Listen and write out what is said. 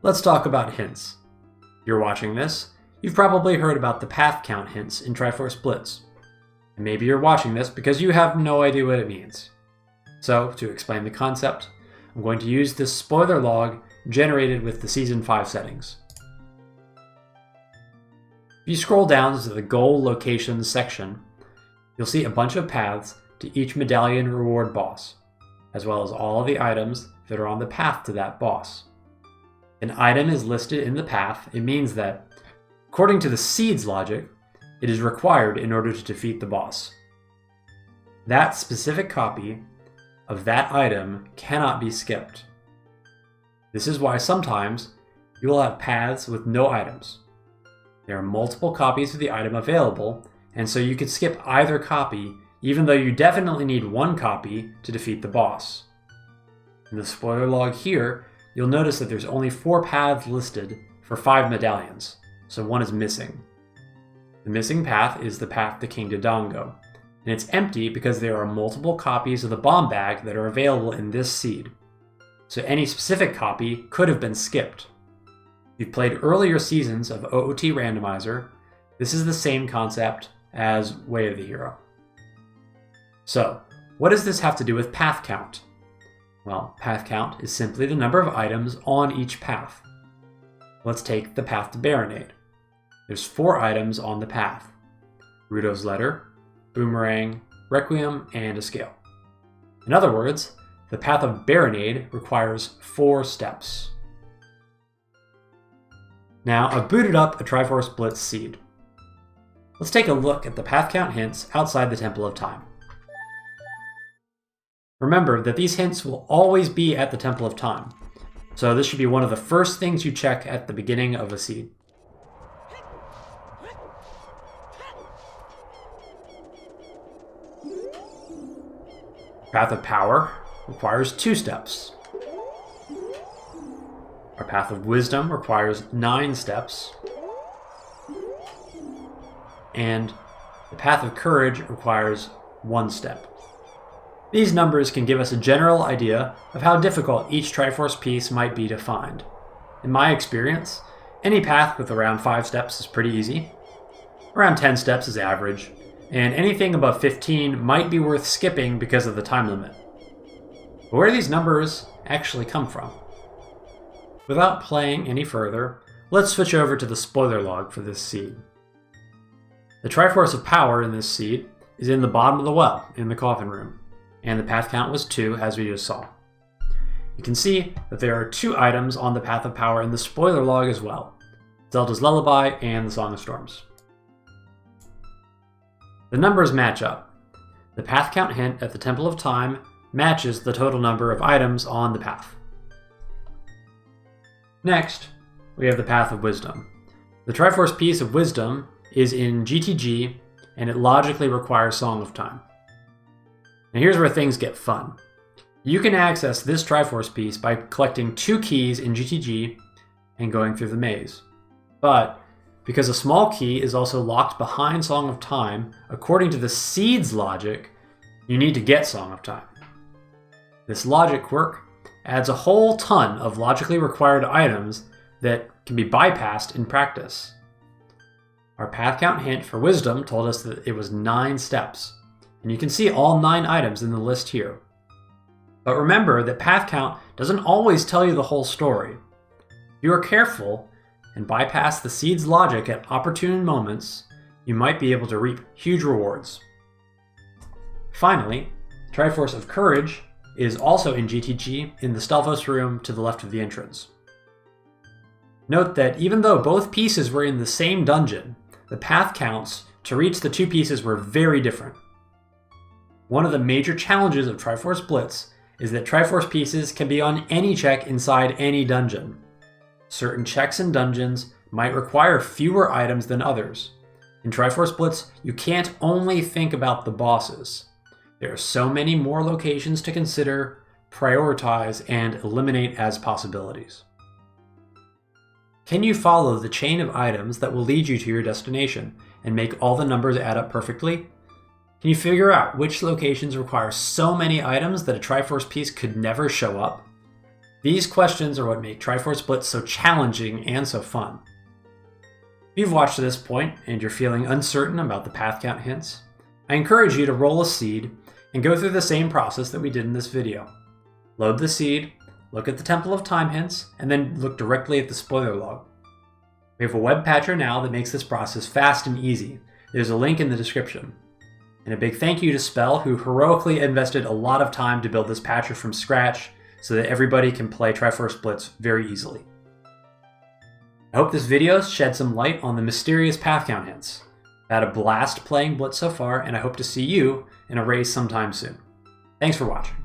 Let's talk about hints. If you're watching this, you've probably heard about the path count hints in Triforce Blitz. And maybe you're watching this because you have no idea what it means. So, to explain the concept, I'm going to use this spoiler log generated with the Season 5 settings. If you scroll down to the Goal Locations section, you'll see a bunch of paths to each medallion reward boss, as well as all of the items that are on the path to that boss. An item is listed in the path. It means that, according to the seeds logic, it is required in order to defeat the boss. That specific copy of that item cannot be skipped. This is why sometimes you will have paths with no items. There are multiple copies of the item available, and so you could skip either copy, even though you definitely need one copy to defeat the boss. In the spoiler log here, you'll notice that there's only 4 paths listed for 5 medallions, so one is missing. The missing path is the path to King Dodongo, and it's empty because there are multiple copies of the bomb bag that are available in this seed, so any specific copy could have been skipped. If you've played earlier seasons of OOT Randomizer, this is the same concept as Way of the Hero. So, what does this have to do with path count? Well, path count is simply the number of items on each path. Let's take the path to Baronade. There's 4 items on the path: Rudo's Letter, Boomerang, Requiem, and a scale. In other words, the path of Baronade requires 4 steps. Now, I've booted up a Triforce Blitz seed. Let's take a look at the path count hints outside the Temple of Time. Remember that these hints will always be at the Temple of Time, so this should be one of the first things you check at the beginning of a seed. Path of Power requires 2 steps. Our Path of Wisdom requires 9 steps. And the Path of Courage requires 1 step. These numbers can give us a general idea of how difficult each Triforce piece might be to find. In my experience, any path with around 5 steps is pretty easy. Around 10 steps is average, and anything above 15 might be worth skipping because of the time limit. But where do these numbers actually come from? Without playing any further, let's switch over to the spoiler log for this seed. The Triforce of Power in this seed is in the bottom of the well in the coffin room, and the path count was 2 as we just saw. You can see that there are 2 items on the Path of Power in the spoiler log as well: Zelda's Lullaby and the Song of Storms. The numbers match up. The path count hint at the Temple of Time matches the total number of items on the path. Next, we have the Path of Wisdom. The Triforce piece of Wisdom is in GTG, and it logically requires Song of Time. Now here's where things get fun. You can access this Triforce piece by collecting 2 keys in GTG and going through the maze. But because a small key is also locked behind Song of Time, according to the seeds logic, you need to get Song of Time. This logic quirk adds a whole ton of logically required items that can be bypassed in practice. Our path count hint for Wisdom told us that it was 9 steps, and you can see all 9 items in the list here. But remember that path count doesn't always tell you the whole story. If you are careful and bypass the seed's logic at opportune moments, you might be able to reap huge rewards. Finally, Triforce of Courage is also in GTG in the Stelvos room to the left of the entrance. Note that even though both pieces were in the same dungeon, the path counts to reach the 2 pieces were very different. One of the major challenges of Triforce Blitz is that Triforce pieces can be on any check inside any dungeon. Certain checks and dungeons might require fewer items than others. In Triforce Blitz, you can't only think about the bosses. There are so many more locations to consider, prioritize, and eliminate as possibilities. Can you follow the chain of items that will lead you to your destination and make all the numbers add up perfectly? Can you figure out which locations require so many items that a Triforce piece could never show up? These questions are what make Triforce Blitz so challenging and so fun. If you've watched to this point and you're feeling uncertain about the path count hints, I encourage you to roll a seed and go through the same process that we did in this video. Load the seed, look at the Temple of Time hints, and then look directly at the spoiler log. We have a web patcher now that makes this process fast and easy. There's a link in the description. And a big thank you to Spell, who heroically invested a lot of time to build this patcher from scratch so that everybody can play Triforce Blitz very easily. I hope this video shed some light on the mysterious path count hints. I've had a blast playing Blitz so far, and I hope to see you in a race sometime soon. Thanks for watching.